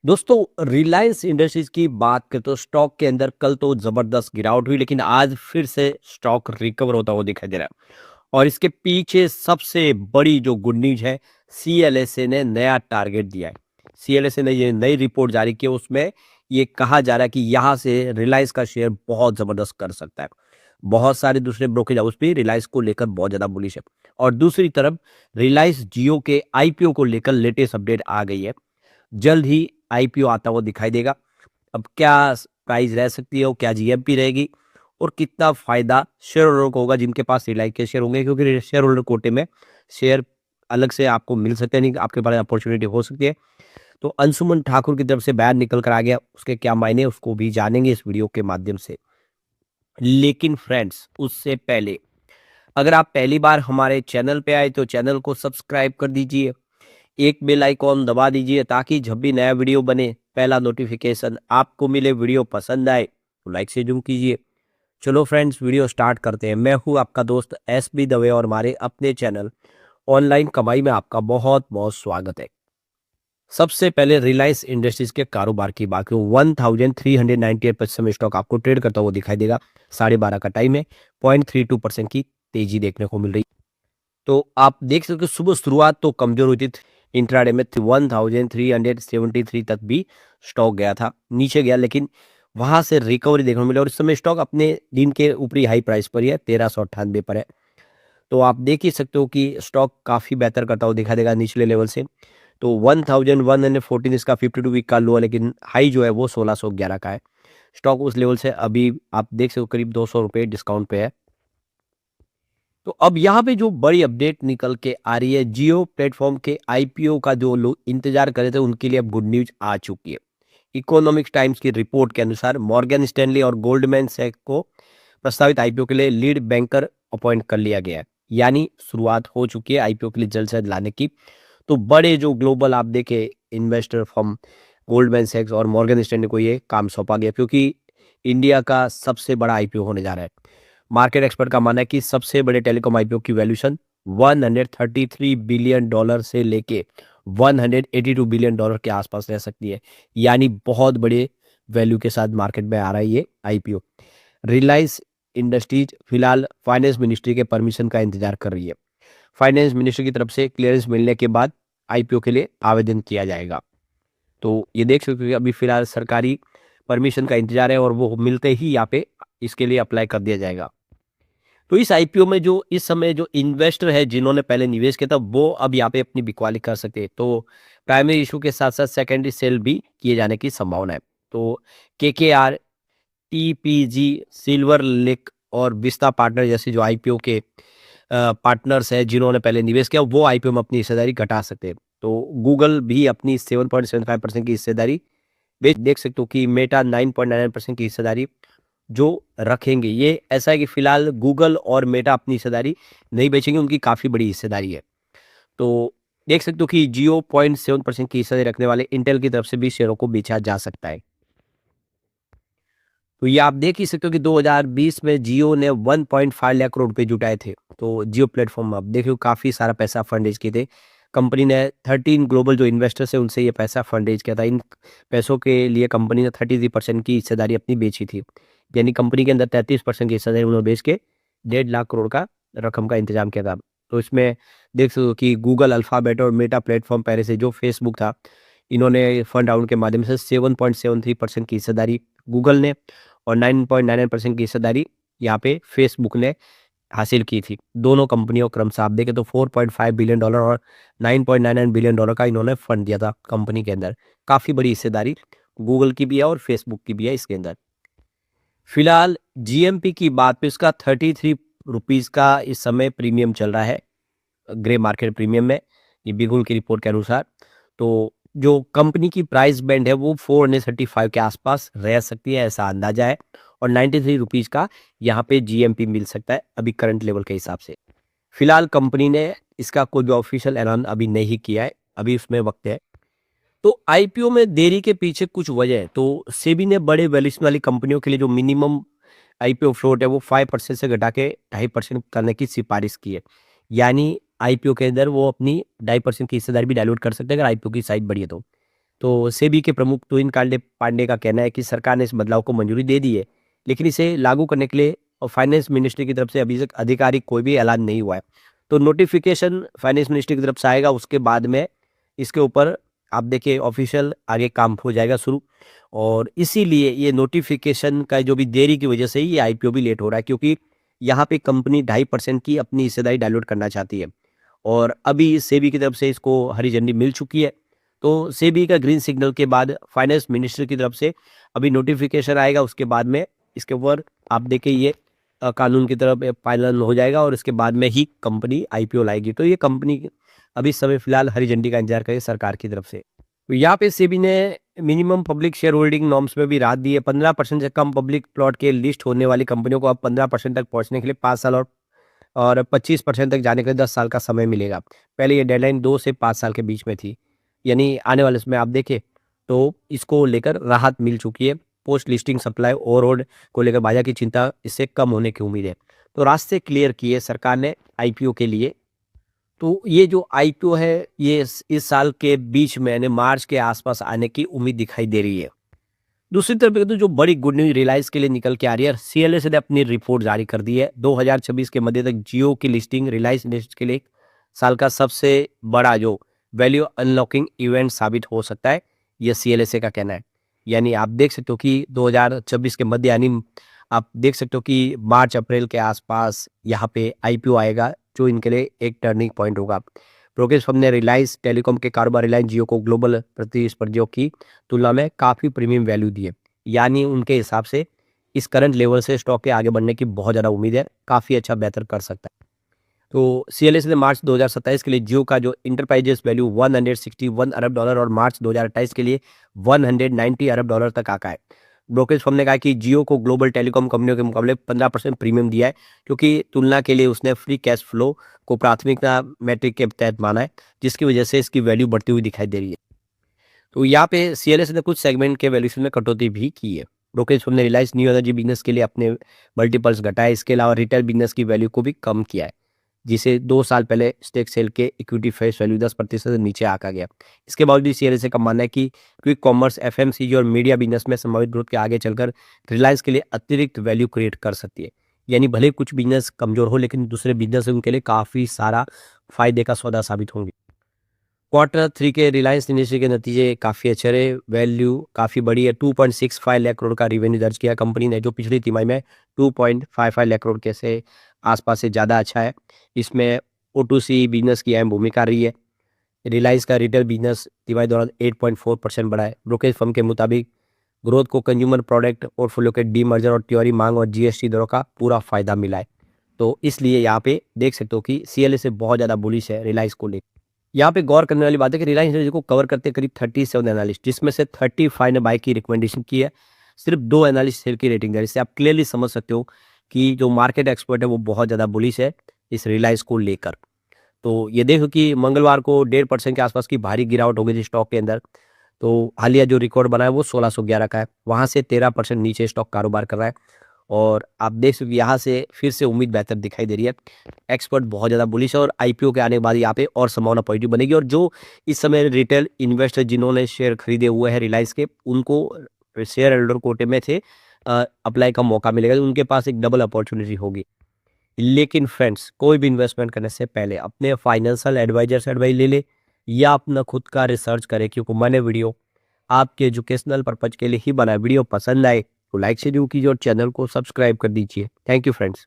दोस्तों, रिलायंस इंडस्ट्रीज की बात करें तो स्टॉक के अंदर कल तो जबरदस्त गिरावट हुई, लेकिन आज फिर से स्टॉक रिकवर होता हुआ दिखाई दे रहा है। और इसके पीछे सबसे बड़ी जो गुड न्यूज है, सीएलएसए ने नया टारगेट दिया है। सीएलएसए ने ये नई रिपोर्ट जारी की है, उसमें ये कहा जा रहा है कि यहाँ से रिलायंस का शेयर बहुत जबरदस्त कर सकता है। बहुत सारे दूसरे ब्रोकेज हाउस भी रिलायंस को लेकर बहुत ज्यादा बुलिश है। और दूसरी तरफ रिलायंस जियो के आईपीओ को लेकर लेटेस्ट अपडेट आ गई है। जल्द ही आईपीओ आता हुआ दिखाई देगा। अब क्या प्राइस रह सकती है और क्या जीएमपी रहेगी और कितना फायदा शेयर होल्डर को होगा जिनके पास रिलायंस के शेयर होंगे, क्योंकि शेयर होल्डर कोटे में शेयर अलग से आपको मिल सकते हैं, नहीं आपके पास अपॉर्चुनिटी हो सकती है। तो अंशुमन ठाकुर की तरफ से बयान निकल कर आ गया, उसके क्या मायने उसको भी जानेंगे इस वीडियो के माध्यम से। लेकिन फ्रेंड्स, उससे पहले अगर आप पहली बार हमारे चैनल पे आए तो चैनल को सब्सक्राइब कर दीजिए, एक बेल आइकॉन दबा दीजिए ताकि जब भी नया वीडियो बने पहला नोटिफिकेशन आपको मिले। वीडियो पसंद आए तो लाइक से जरूर कीजिए। चलो फ्रेंड्स, वीडियो स्टार्ट करते हैं। मैं हूं आपका दोस्त एस बी दवे और हमारे अपने चैनल ऑनलाइन कमाई में आपका बहुत बहुत स्वागत है। सबसे पहले रिलायंस इंडस्ट्रीज के कारोबार की बात करूं, 1398 में स्टॉक आपको ट्रेड करता हुआ दिखाई देगा। 12:30 का टाइम है, 0.32% की तेजी देखने को मिल रही। तो आप देख सकते हो सुबह शुरुआत तो कमजोर हुई थी। इंट्राडे में 1373 तक भी स्टॉक गया था, नीचे गया, लेकिन वहां से रिकवरी देखने को मिली और इस समय स्टॉक अपने दिन के ऊपरी हाई प्राइस पर ही है, 1398 पर है। तो आप देख ही सकते हो कि स्टॉक काफी बेहतर करता हुआ दिखाई देगा निचले लेवल से। तो 1114 इसका 52 वीक का लो है, लेकिन हाई जो है वो 1611 का है। स्टॉक उस लेवल से अभी आप देख सकते हो करीब 200 रुपये डिस्काउंट पे है। तो अब यहाँ पे जो बड़ी अपडेट निकल के आ रही है, जियो प्लेटफॉर्म के आईपीओ का जो लोग इंतजार कर रहे थे उनके लिए अब गुड न्यूज आ चुकी है। इकोनॉमिक्स टाइम्स की रिपोर्ट के अनुसार मॉर्गन स्टैनली और गोल्डमैन सैक्स को प्रस्तावित आईपीओ के लिए लीड बैंकर अपॉइंट कर लिया गया है। यानी शुरुआत हो चुकी है आईपीओ के लिए जल्द से जल्द लाने की। तो बड़े जो ग्लोबल आप देखे इन्वेस्टर फर्म गोल्डमैन सैक्स और मॉर्गन स्टैनली को ये काम सौंपा गया, क्योंकि इंडिया का सबसे बड़ा आईपीओ होने जा रहा है। मार्केट एक्सपर्ट का मानना है कि सबसे बड़े टेलीकॉम आईपीओ की वैल्यूएशन 133 बिलियन डॉलर से लेके 182 बिलियन डॉलर के आसपास रह सकती है। यानी बहुत बड़े वैल्यू के साथ मार्केट में आ रहा है ये आईपीओ। रिलायंस इंडस्ट्रीज फिलहाल फाइनेंस मिनिस्ट्री के परमिशन का इंतजार कर रही है। फाइनेंस मिनिस्ट्री की तरफ से क्लियरेंस मिलने के बाद आईपीओ के लिए आवेदन किया जाएगा। तो ये देख सकते हो कि अभी फिलहाल सरकारी परमिशन का इंतजार है और वो मिलते ही यहाँ पे इसके लिए अप्लाई कर दिया जाएगा। तो इस आईपीओ में जो इस समय जो इन्वेस्टर है जिन्होंने पहले निवेश किया था वो अब यहाँ पे अपनी बिकवाली कर सकते हैं। तो प्राइमरी इशू के साथ साथ सेकेंडरी सेल भी किए जाने की संभावना है। तो केकेआर, टीपीजी, सिल्वर लेक और विस्ता पार्टनर जैसे जो आईपीओ के पार्टनर्स हैं जिन्होंने पहले निवेश किया वो आईपीओ में अपनी हिस्सेदारी घटा सकते हैं। तो गूगल भी अपनी 7.75% की हिस्सेदारी बेच देख सकते हो कि मेटा 9.99% की हिस्सेदारी जो रखेंगे। ये ऐसा है कि फिलहाल गूगल और मेटा अपनी हिस्सेदारी नहीं बेचेंगे, उनकी काफ़ी बड़ी हिस्सेदारी है। तो देख सकते हो कि जियो 0.7% की हिस्सेदारी रखने वाले इंटेल की तरफ से भी शेयरों को बेचा जा सकता है। तो ये आप देख ही सकते हो कि 2020 में जियो ने 1.5 लाख करोड़ रुपए जुटाए थे। तो जियो प्लेटफॉर्म आप देख रहे हो काफ़ी सारा पैसा फंड रेज किए थे। कंपनी ने 13 ग्लोबल जो इन्वेस्टर्स है उनसे ये पैसा फंड रेज किया था। इन पैसों के लिए कंपनी ने 33% की हिस्सेदारी अपनी बेची थी। यानी कंपनी के अंदर 33% की हिस्सेदारी उन्होंने बेच के 1.5 लाख करोड़ का रकम का इंतजाम किया था। तो इसमें देख सकते हो कि गूगल, अल्फाबेट और मेटा प्लेटफॉर्म पहले से जो फेसबुक था, इन्होंने फंड राउंड के माध्यम से 7.73% की हिस्सेदारी गूगल ने और 9.99% की हिस्सेदारी यहाँ पे फेसबुक ने हासिल की थी। दोनों कंपनियों क्रमशः आप देखें तो 4.5 बिलियन डॉलर और 9.99 बिलियन डॉलर का इन्होंने फंड दिया था कंपनी के अंदर। काफ़ी बड़ी हिस्सेदारी गूगल की भी है और फेसबुक की भी है इसके अंदर। फिलहाल जीएमपी की बात पे इसका 33 रुपीज़ का इस समय प्रीमियम चल रहा है ग्रे मार्केट प्रीमियम में, ये बिगुल की रिपोर्ट के अनुसार। तो जो कंपनी की प्राइस बैंड है वो 435 के आसपास रह सकती है, ऐसा अंदाजा है। और 93 रुपीज़ का यहाँ पे जीएमपी मिल सकता है अभी करंट लेवल के हिसाब से। फिलहाल कंपनी ने इसका कोई भी ऑफिशियल ऐलान अभी नहीं किया है, अभी उसमें वक्त है। तो आईपीओ में देरी के पीछे कुछ वजह है। तो सेबी ने बड़े वैल्यूएशन वाली कंपनियों के लिए जो मिनिमम आईपीओ फ्लोट है वो 5% से घटा के 2.5% करने की सिफारिश की है। यानी आईपीओ के अंदर वो अपनी 2.5% की हिस्सेदारी भी डाइल्यूट कर सकते हैं अगर आईपीओ की साइज बड़ी है तो। तो सेबी के प्रमुख तुहिन कांडे पांडे का कहना है कि सरकार ने इस बदलाव को मंजूरी दे दी है, लेकिन इसे लागू करने के लिए फाइनेंस मिनिस्ट्री की तरफ से अभी तक आधिकारिक कोई भी ऐलान नहीं हुआ है। तो नोटिफिकेशन फाइनेंस मिनिस्ट्री की तरफ से आएगा, उसके बाद में इसके ऊपर आप देखिए ऑफिशियल आगे काम हो जाएगा शुरू। और इसीलिए ये नोटिफिकेशन का जो भी देरी की वजह से ही ये आईपीओ भी लेट हो रहा है, क्योंकि यहाँ पे कंपनी 2.5% की अपनी हिस्सेदारी डाइल्यूट करना चाहती है और अभी सेबी की तरफ से इसको हरी झंडी मिल चुकी है। तो सेबी का ग्रीन सिग्नल के बाद फाइनेंस मिनिस्ट्री की तरफ से अभी नोटिफिकेशन आएगा, उसके बाद में इसके ऊपर आप देखिए ये कानून की तरफ फाइनल हो जाएगा और इसके बाद में ही कंपनी आईपीओ लाएगी। तो ये कंपनी अभी समय फिलहाल हरी झंडी का इंतजार करे सरकार की तरफ से। तो यहाँ पे सेबी ने minimum public share holding norms में भी राहत दी है। 15% से कम पब्लिक प्लॉट के लिस्ट होने वाली कंपनियों को अब 15% तक पहुंचने के लिए 5 साल और 25% तक जाने के लिए 10 साल का समय मिलेगा। पहले ये डेडलाइन 2 से 5 साल के बीच में थी। यानी आने वाले समय आप देखें तो इसको लेकर राहत मिल चुकी है। पोस्ट लिस्टिंग सप्लाई ओवरऑल को लेकर बाजार की चिंता इससे कम होने की उम्मीद है। तो रास्ते क्लियर किए सरकार ने आईपीओ के लिए। तो ये जो आईपीओ है ये इस साल के बीच में यानी मार्च के आसपास आने की उम्मीद दिखाई दे रही है। दूसरी तरफ तो जो बड़ी गुड न्यूज रिलायंस के लिए निकल के आ रही है, सीएलएस ने अपनी रिपोर्ट जारी कर दी है। 2026 के मध्य तक जियो की लिस्टिंग रिलायंस इंडस्ट्रीज के लिए एक साल का सबसे बड़ा जो वैल्यू अनलॉकिंग इवेंट साबित हो सकता है, यह सीएलएस का कहना है। यानी आप देख सकते हो कि 2026 के मध्य यानी आप देख सकते हो कि मार्च अप्रैल के आसपास यहाँ पे आईपीओ आएगा, जो इनके लिए एक टर्निंग पॉइंट होगा। ब्रोकरेज फर्म ने रिलायंस टेलीकॉम के कारोबार रिलायंस जियो को ग्लोबल प्रतिस्पर्धियों की तुलना में काफ़ी प्रीमियम वैल्यू दी है। यानी उनके हिसाब से इस करंट लेवल से स्टॉक के आगे बढ़ने की बहुत ज़्यादा उम्मीद है, काफ़ी अच्छा बेहतर कर सकता है। तो सीएलएस ने मार्च 2027 के लिए जियो का जो इंटरप्राइजेस वैल्यू 161 अरब डॉलर और मार्च 2028 के लिए 190 अरब डॉलर तक आका है। ब्रोकरेज फर्म ने कहा कि जियो को ग्लोबल टेलीकॉम कंपनियों के मुकाबले 15% प्रीमियम दिया है, क्योंकि तुलना के लिए उसने फ्री कैश फ्लो को प्राथमिकता मैट्रिक के तहत माना है, जिसकी वजह से इसकी वैल्यू बढ़ती हुई दिखाई दे रही है। तो यहाँ पे सीएलएस ने कुछ सेगमेंट के वैल्यूएशन में कटौती भी की है। ब्रोकरेज फर्म ने रिलायंस न्यू एनर्जी बिजनेस के लिए अपने मल्टीपल्स घटाए, इसके अलावा रिटेल बिजनेस की वैल्यू को भी कम किया है, जिसे 2 साल पहले स्टेक सेल के इक्विटी फेस वैल्यू 10% से नीचे आका गया। इसके बावजूद सीएलएस का मानना है कि क्विक कॉमर्स, एफएमसीजी और मीडिया बिजनेस में संभावित ग्रोथ के आगे चलकर रिलायंस के लिए अतिरिक्त वैल्यू क्रिएट कर सकती है। यानी भले कुछ बिजनेस कमजोर हो, लेकिन दूसरे बिजनेस उनके लिए काफ़ी सारा फायदे का सौदा साबित होंगे। Q3 के रिलायंस इंडस्ट्री के नतीजे काफ़ी अच्छे रहे, वैल्यू काफ़ी बड़ी है। 2.65 लाख करोड़ का रेवेन्यू दर्ज किया कंपनी ने, जो पिछली तिमाही में 2.55 लाख करोड़ के से आसपास से ज़्यादा अच्छा है। इसमें O2C बिजनेस की अहम भूमिका रही है। रिलायंस का रिटेल बिजनेस तिमाही दौरान 8.4% बढ़ा है। ब्रोकरेज फर्म के मुताबिक ग्रोथ को कंज्यूमर प्रोडक्ट पोर्टफोलियो के डीमर्जर और त्योहारी मांग और जीएसटी दरों का पूरा फायदा मिला है। तो इसलिए यहाँ पे देख सकते हो कि सीएलएस से बहुत ज़्यादा बुलिश है रिलायंस को लेकर। यहाँ पे गौर करने वाली बात है कि रिलायंस इंडस्ट्री को कवर करते करीब 37 एनालिस्ट, जिसमें से 35 ने बाय की रिकमेंडेशन की है, सिर्फ 2 एनालिस्ट सेल की रेटिंग है। इससे आप क्लियरली समझ सकते हो कि जो मार्केट एक्सपर्ट है वो बहुत ज़्यादा बुलिश है इस रिलायंस को लेकर। तो ये देखो कि मंगलवार को 1.5% के आसपास की भारी गिरावट हो गई थी स्टॉक के अंदर। तो हालिया जो रिकॉर्ड बना है वो 1611 का है, वहाँ से 13% नीचे स्टॉक कारोबार कर रहा है और आप देख सकते यहाँ से फिर से उम्मीद बेहतर दिखाई दे रही है। एक्सपर्ट बहुत ज़्यादा बुलिश है और आईपीओ के आने के बाद यहाँ पे और संभावना पॉजिटिव बनेगी और जो इस समय रिटेल इन्वेस्टर जिन्होंने शेयर खरीदे हुए हैं रिलायंस के, उनको शेयर होल्डर कोटे में थे अप्लाई का मौका मिलेगा, तो उनके पास एक डबल अपॉर्चुनिटी होगी। लेकिन फ्रेंड्स, कोई भी इन्वेस्टमेंट करने से पहले अपने फाइनेंशियल एडवाइजर से एडवाइस ले ले या अपना खुद का रिसर्च करें, क्योंकि मैंने वीडियो आपके एजुकेशनल पर्पज के लिए ही बनाया। वीडियो पसंद आए तो लाइक से जरूर कीजिए और चैनल को सब्सक्राइब कर दीजिए। Thank you friends.